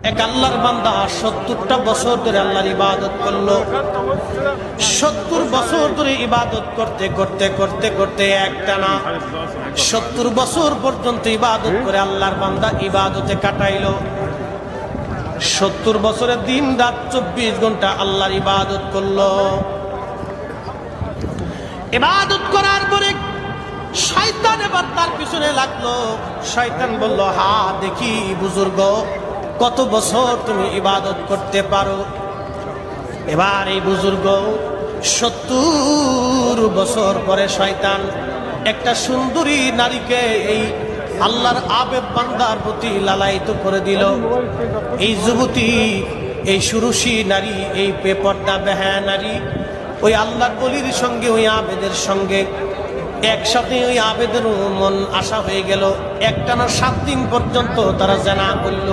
এক আল্লাহর বান্দা 70টা বছর ধরে আল্লাহর ইবাদত করলো। 70 বছর ধরে ইবাদত করতে করতে করতে করতে একটানা 70 বছর পর্যন্ত ইবাদত করে আল্লাহর বান্দা ইবাদতে কাটাইলো। 70 বছরের দিন রাত 24 ঘন্টা আল্লাহর ইবাদত করলো। ইবাদত করার পরে শয়তান এবার তার পিছনে লাগলো। শয়তান বলল, হা দেখি বুজুর্গ, কত বছর তুমি ইবাদত করতে পারো। এবার এই বুজুর্গ 70 বছর পরে শয়তান একটা সুন্দরী নারীকে এই আল্লাহর আবেদ বান্দার প্রতি লালায়িত করে দিল। এই যুবতী, এই সুরুষী নারী, এই বেপর্দা বেহায়া নারী ওই আল্লাহর ওলির সঙ্গে, ওই আবেদের সঙ্গে একসাথে ওই আবেদের মন আশা হয়ে গেল। একটানা 7 দিন পর্যন্ত তারা জানা করল।